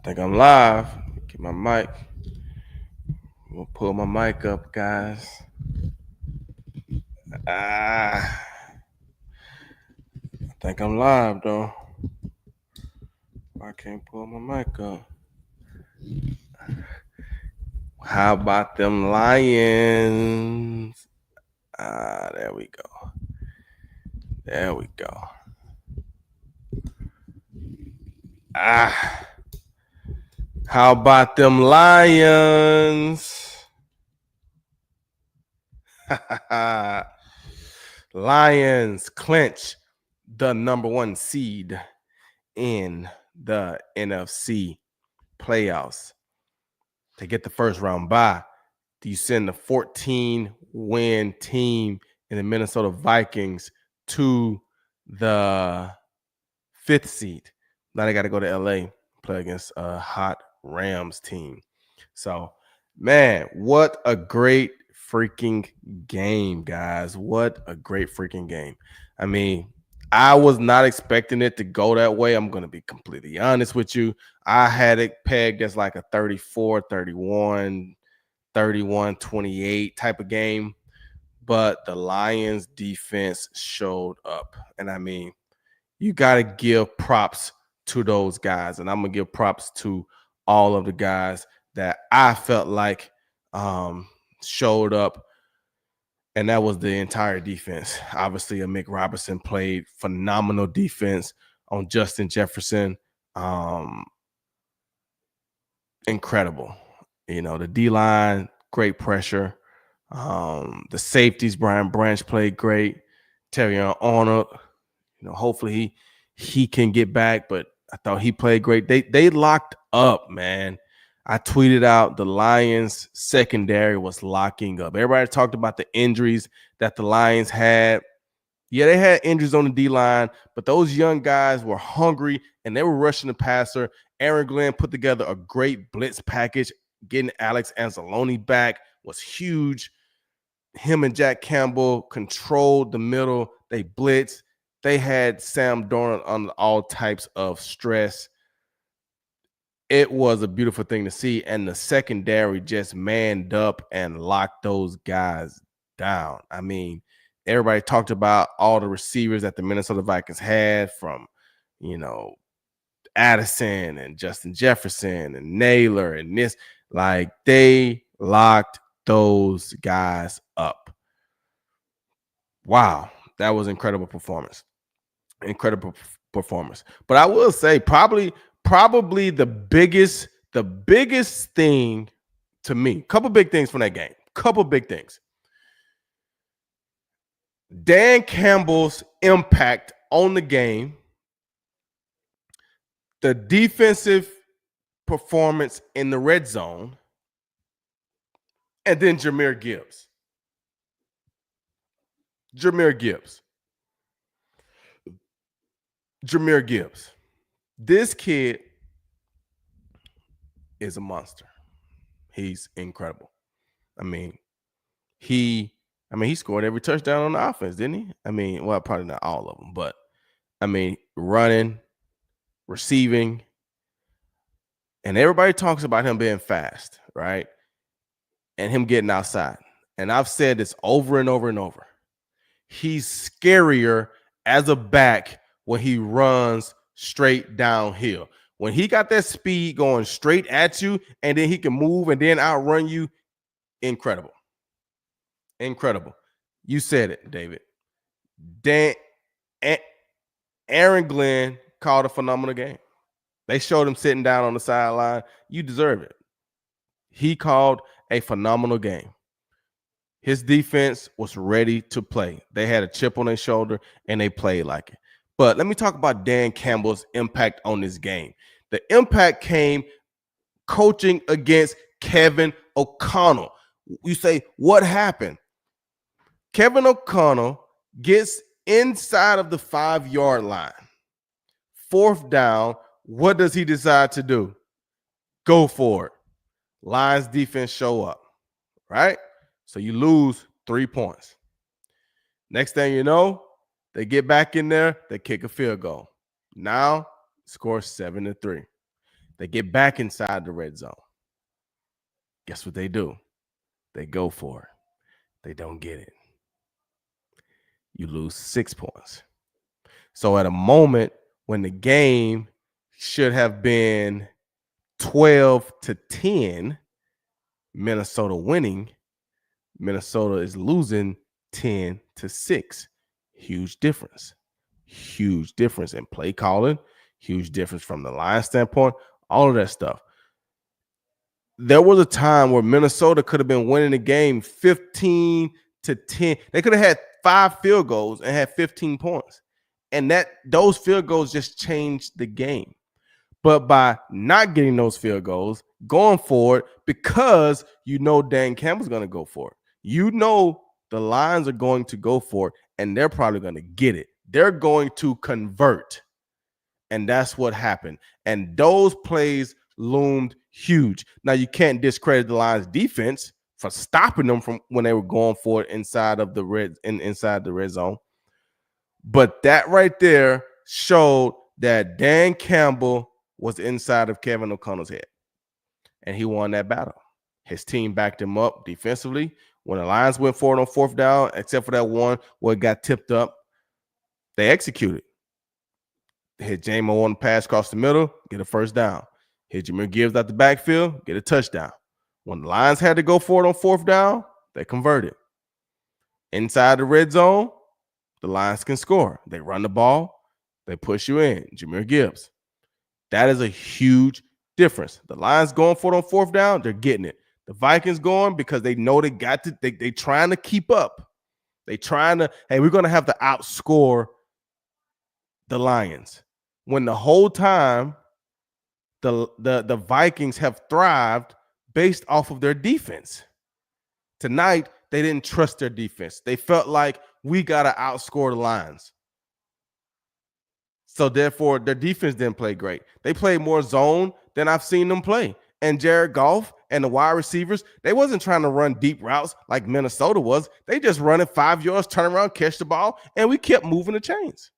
think I'm live. Get my mic. We'll pull my mic up, guys. I think I'm live though. I can't pull my mic up. How about them Lions? There we go. There we go. How about them Lions? Lions clinch the number 1 seed in the NFC playoffs. To get the first round bye, do you send the 14-win team in the Minnesota Vikings to the 5th seed? Now they got to go to LA, play against a hot Rams team. So, man, what a great freaking game, guys. What a great freaking game. I mean, I was not expecting it to go that way. I'm going to be completely honest with you. I had it pegged as like a 34-31, 31-28 type of game. But the Lions defense showed up. And I mean, you got to give props to those guys. And I'm going to give props to all of the guys that I felt like showed up. And that was the entire defense. Obviously, Mick Robertson played phenomenal defense on Justin Jefferson. Incredible. You know, the D-line, great pressure. The safeties, Brian Branch played great. Terry Arnold, you know, hopefully he can get back, but I thought he played great. They locked up, man. I tweeted out the Lions secondary was locking up. Everybody talked about the injuries that the Lions had. Yeah, they had injuries on the D-line, but those young guys were hungry and they were rushing the passer. Aaron Glenn put together a great blitz package. Getting Alex Anzalone back was huge. Him and Jack Campbell controlled the middle. They blitzed. They had Sam Darnold under all types of stress. It was a beautiful thing to see, and the secondary just manned up and locked those guys down. I mean, everybody talked about all the receivers that the Minnesota Vikings had, from, you know, Addison and Justin Jefferson and Naylor and this. Like, they locked those guys up. Wow, that was incredible performance. Incredible performance. But I will say probably the biggest thing to me, couple big things from that game. Couple big things. Dan Campbell's impact on the game, the defensive performance in the red zone, and then Jahmyr Gibbs. Jahmyr Gibbs. This kid is a monster. He's incredible. I mean, he scored every touchdown on the offense, didn't he? I mean, well, probably not all of them, but I mean, running, receiving, and everybody talks about him being fast, right? And him getting outside. And I've said this over and over and over. He's scarier as a back when he runs straight downhill. When he got that speed going straight at you, and then he can move and then outrun you, incredible. Incredible. You said it, David. Aaron Glenn called a phenomenal game. They showed him sitting down on the sideline. You deserve it. He called a phenomenal game. His defense was ready to play. They had a chip on their shoulder, and they played like it. But let me talk about Dan Campbell's impact on this game. The impact came coaching against Kevin O'Connell. You say, what happened? Kevin O'Connell gets inside of the 5-yard line. 4th down. What does he decide to do? Go for it. Lions defense show up, right? So you lose 3 points. Next thing you know, they get back in there, they kick a field goal. Now, score 7-3. They get back inside the red zone. Guess what they do? They go for it. They don't get it. You lose 6 points. So at a moment when the game should have been 12-10, Minnesota winning, Minnesota is losing 10-6. Huge difference. Huge difference in play calling. Huge difference from the Lions standpoint. All of that stuff. There was a time where Minnesota could have been winning the game 15-10. They could have had 5 field goals and had 15 points. And those field goals just changed the game. But by not getting those field goals, going for it, because you know Dan Campbell's going to go for it. You know the Lions are going to go for it, and they're probably going to get it. They're going to convert. And that's what happened. And those plays loomed huge. Now, you can't discredit the Lions defense for stopping them from when they were going for it inside the red zone. But that right there showed that Dan Campbell was inside of Kevin O'Connell's head. And he won that battle. His team backed him up defensively. When the Lions went for it on 4th down, except for that one where it got tipped up, they executed. They hit Jahmyr on the pass across the middle, get a 1st down. Hit Jahmyr Gibbs out the backfield, get a touchdown. When the Lions had to go for it on 4th down, they converted. Inside the red zone, the Lions can score. They run the ball, they push you in. Jahmyr Gibbs. That is a huge difference. The Lions going for it on 4th down, they're getting it. The Vikings going because they know they got to, they trying to keep up. They trying to, hey, we're going to have to outscore the Lions. When the whole time the Vikings have thrived based off of their defense. Tonight, they didn't trust their defense. They felt like we got to outscore the Lions. So therefore, their defense didn't play great. They played more zone than I've seen them play. And Jared Goff and the wide receivers, they wasn't trying to run deep routes like Minnesota was. They just running 5 yards, turn around, catch the ball, and we kept moving the chains.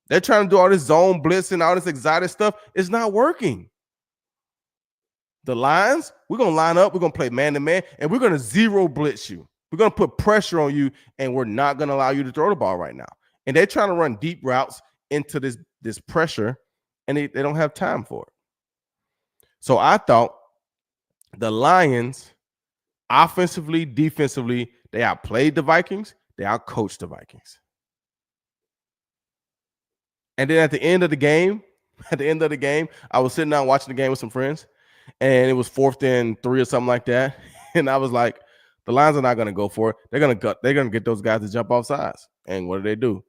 They're trying to do all this zone blitz and all this exotic stuff. It's not working. The Lions, we're going to line up, we're going to play man-to-man, and we're going to zero blitz you. We're going to put pressure on you, and we're not going to allow you to throw the ball right now. And they're trying to run deep routes into this pressure, and they don't have time for it. So I thought the Lions, offensively, defensively, they outplayed the Vikings. They outcoached the Vikings. And then at the end of the game, I was sitting down watching the game with some friends, and it was 4th and 3 or something like that. And I was like, the Lions are not going to go for it. They're going to get those guys to jump off sides. And what do?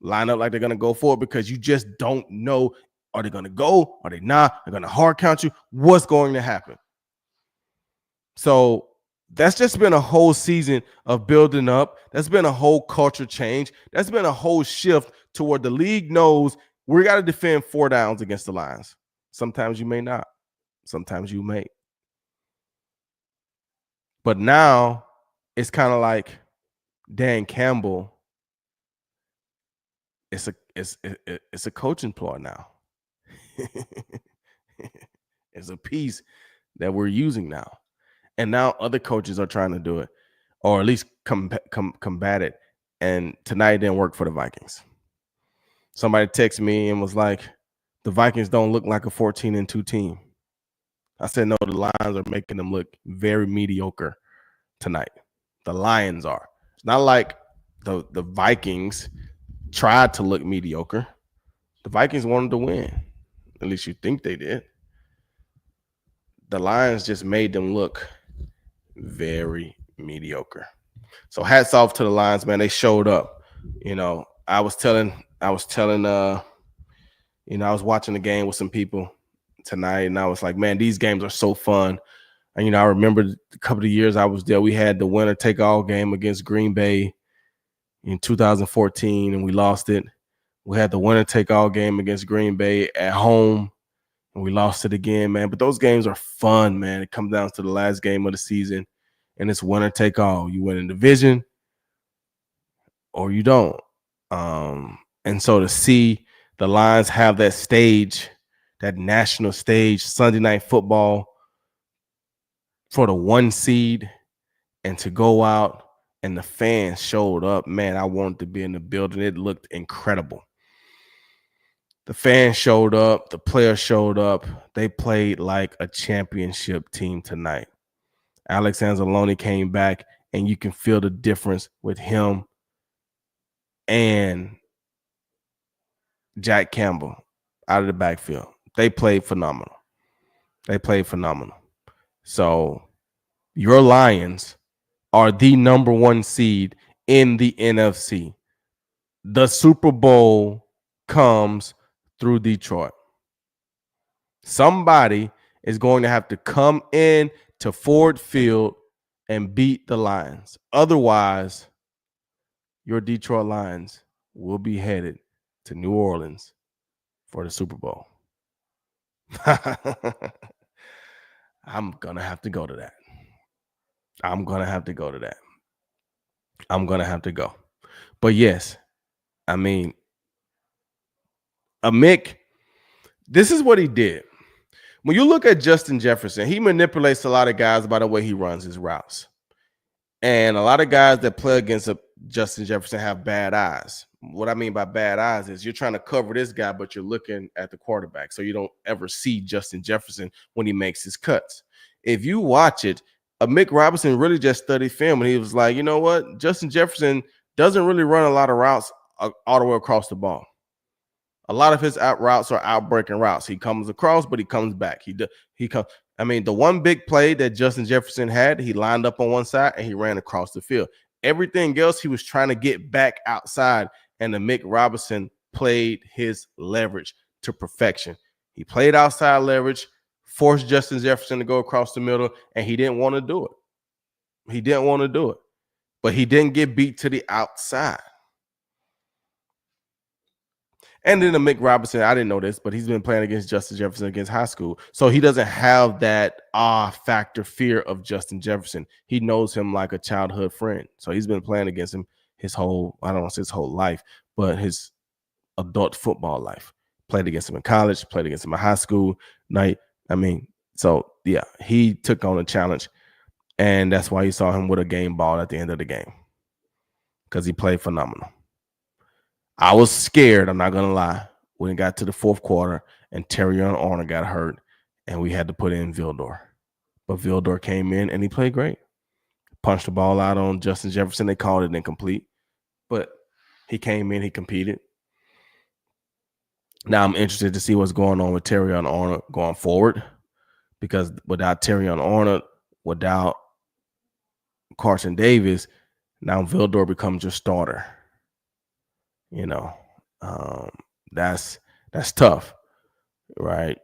Line up like they're going to go for it because you just don't know. Are they going to go? Are they not? They're going to hard count you. What's going to happen? So that's just been a whole season of building up. That's been a whole culture change. That's been a whole shift to where the league knows we got to defend 4 downs against the Lions. Sometimes you may not. Sometimes you may. But now it's kind of like Dan Campbell. It's a coaching ploy now. It's a piece that we're using now. And now other coaches are trying to do it, or at least combat it. And tonight it didn't work for the Vikings. Somebody texted me and was like, the Vikings don't look like a 14-2 team. I said, no, the Lions are making them look very mediocre tonight. The Lions are. It's not like the Vikings tried to look mediocre. The Vikings wanted to win. At least you think they did. The Lions just made them look very mediocre. So hats off to the Lions, man. They showed up. You know, I was watching the game with some people tonight, and I was like, man, these games are so fun. And, you know, I remember a couple of years I was there. We had the winner take all game against Green Bay in 2014, and we lost it. We had the winner take all game against Green Bay at home, and we lost it again, man. But those games are fun, man. It comes down to the last game of the season, and it's winner take all. You win a division or you don't. And so to see the Lions have that stage that national stage, Sunday Night Football, for the 1 seed, and to go out and the fans showed up. Man, I wanted to be in the building. It looked incredible. The fans showed up. The players showed up. They played like a championship team tonight. Alex Anzalone came back, and you can feel the difference with him and Jack Campbell out of the backfield. They played phenomenal. So your Lions are the number 1 seed in the NFC. The Super Bowl comes through Detroit. Somebody is going to have to come in to Ford Field and beat the Lions. Otherwise, your Detroit Lions will be headed to New Orleans for the Super Bowl. I'm going to have to go to that. I'm going to have to go. But yes, I mean, Mick, this is what he did. When you look at Justin Jefferson, he manipulates a lot of guys by the way he runs his routes. And a lot of guys that play against Justin Jefferson have bad eyes. What I mean by bad eyes is you're trying to cover this guy, but you're looking at the quarterback. So you don't ever see Justin Jefferson when he makes his cuts. If you watch it, Mick Robinson really just studied film, and he was like, you know what? Justin Jefferson doesn't really run a lot of routes all the way across the ball. A lot of his out routes are out-breaking routes. He comes across, but he comes back. I mean, the one big play that Justin Jefferson had, he lined up on one side and he ran across the field. Everything else, he was trying to get back outside, and the Mick Robinson played his leverage to perfection. He played outside leverage, forced Justin Jefferson to go across the middle, and he didn't want to do it. But he didn't get beat to the outside. And then the Mick Robinson, I didn't know this, but he's been playing against Justin Jefferson against high school. So he doesn't have that factor fear of Justin Jefferson. He knows him like a childhood friend. So he's been playing against him his whole, I don't want to say his whole life, but his adult football life. Played against him in college, played against him in high school. So yeah, he took on a challenge. And that's why you saw him with a game ball at the end of the game, because he played phenomenal. I was scared, I'm not going to lie, when it got to the fourth quarter and Terrion Arnold got hurt and we had to put in Vildor. But Vildor came in and he played great. Punched the ball out on Justin Jefferson. They called it incomplete. But he came in, he competed. Now I'm interested to see what's going on with Terrion Arnold going forward, because without Terrion Arnold, without Carson Davis, now Vildor becomes your starter. You know, that's tough, right?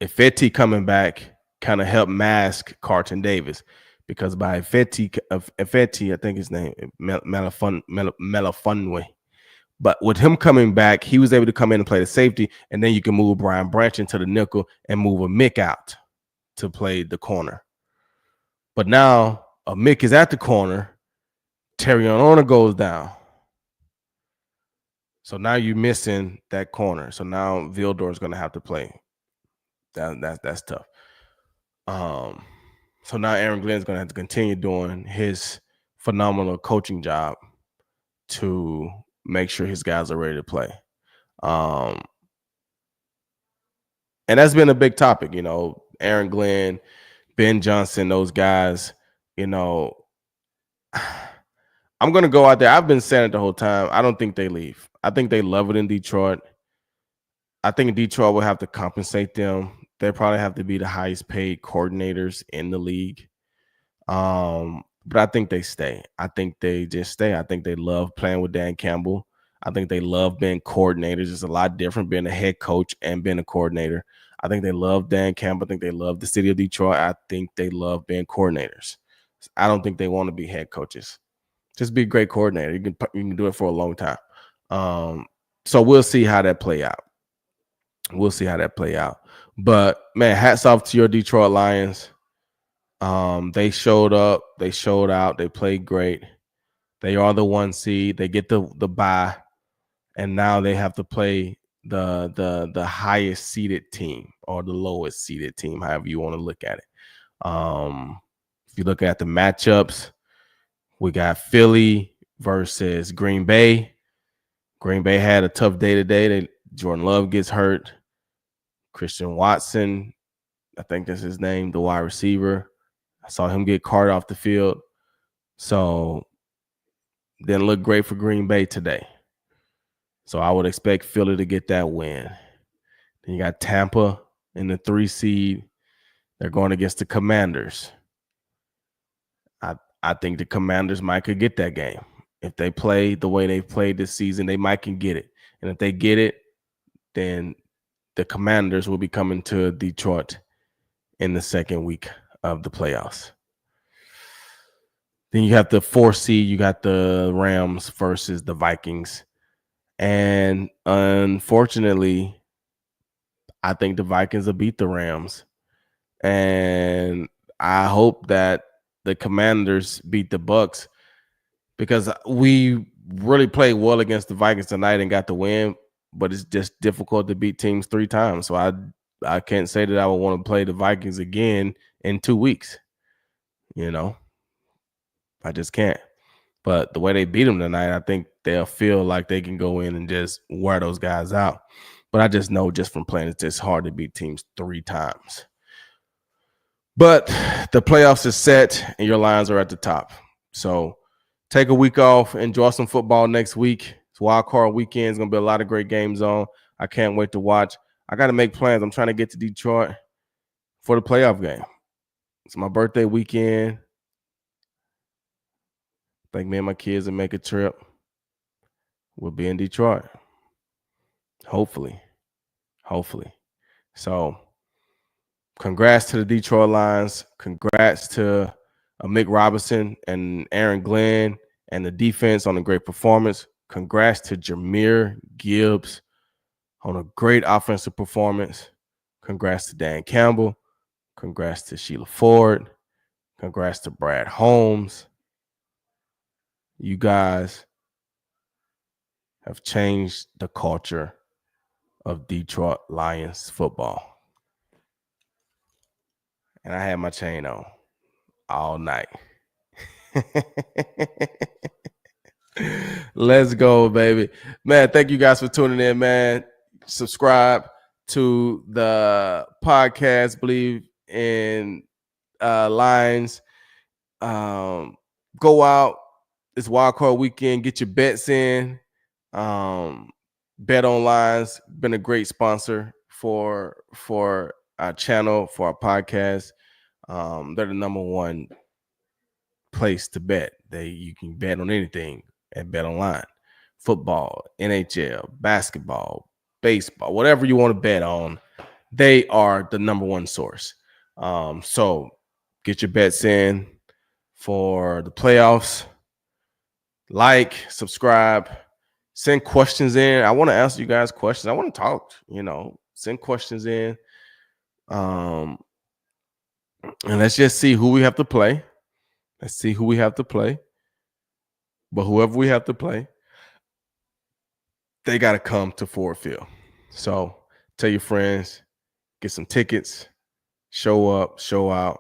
Ifeati coming back kind of helped mask Carson Davis, because by Ifeati, I think his name Melafunwe. But with him coming back, he was able to come in and play the safety, and then you can move Brian Branch into the nickel and move a Mick out to play the corner. But now a Mick is at the corner, Terrion Arnold goes down. So now you're missing that corner. So now Vildor is going to have to play. That's tough. So now Aaron Glenn's going to have to continue doing his phenomenal coaching job to make sure his guys are ready to play. And that's been a big topic, you know, Aaron Glenn, Ben Johnson, those guys, you know. I'm going to go out there. I've been saying it the whole time. I don't think they leave. I think they love it in Detroit. I think Detroit will have to compensate them. They probably have to be the highest paid coordinators in the league. But I think they stay. I think they just stay. I think they love playing with Dan Campbell. I think they love being coordinators. It's a lot different being a head coach and being a coordinator. I think they love Dan Campbell. I think they love the city of Detroit. I think they love being coordinators. I don't think they want to be head coaches. Just be a great coordinator. You can do it for a long time. So we'll see how that play out. But man, hats off to your Detroit Lions. They showed up, they showed out, they played great. They are the 1 seed. They get the bye, and now they have to play the highest seeded team or the lowest seeded team, however you want to look at it. If you look at the matchups, we got Philly versus Green Bay. Green Bay had a tough day today. Jordan Love gets hurt. Christian Watson, I think that's his name, the wide receiver. I saw him get carted off the field. So didn't look great for Green Bay today. So I would expect Philly to get that win. Then you got Tampa in the 3 seed. They're going against the Commanders. I think the Commanders might could get that game. If they play the way they've played this season, they might can get it. And if they get it, then the Commanders will be coming to Detroit in the second week of the playoffs. Then you have the 4 seed. You got the Rams versus the Vikings. And unfortunately, I think the Vikings will beat the Rams. And I hope that the Commanders beat the Bucks, because we really played well against the Vikings tonight and got the win, but it's just difficult to beat teams 3 times. So I can't say that I would want to play the Vikings again in 2 weeks. I just can't. But the way they beat them tonight, I think they'll feel like they can go in and just wear those guys out. But I just know just from playing, it's just hard to beat teams 3 times. But the playoffs is set and your lines are at the top. So take a week off, enjoy some football next week. It's wild card weekend. It's going to be a lot of great games on. I can't wait to watch. I got to make plans. I'm trying to get to Detroit for the playoff game. It's my birthday weekend. I think me and my kids will make a trip. We'll be in Detroit. Hopefully. So congrats to the Detroit Lions. Congrats to Mick Robinson and Aaron Glenn and the defense on a great performance. Congrats to Jahmyr Gibbs on a great offensive performance. Congrats to Dan Campbell. Congrats to Sheila Ford. Congrats to Brad Holmes. You guys have changed the culture of Detroit Lions football. And I had my chain on all night. Let's go, baby. Man, thank you guys for tuning in, man. Subscribe to the podcast, Believe in Lions. Go out. It's wild card weekend. Get your bets in. Bet Online's been a great sponsor for our channel, for our podcast. They're the number one place to bet. You can bet on anything at Bet Online. Football, NHL, basketball, baseball, whatever you want to bet on, they are the number one source. So get your bets in for the playoffs. Like, subscribe, send questions in. I want to answer you guys questions. I want to talk, send questions in. And let's just see who we have to play. But whoever we have to play, they got to come to Ford Field. So tell your friends, get some tickets, show up, show out,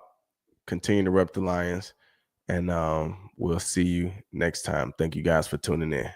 continue to rep the Lions, and we'll see you next time. Thank you guys for tuning in.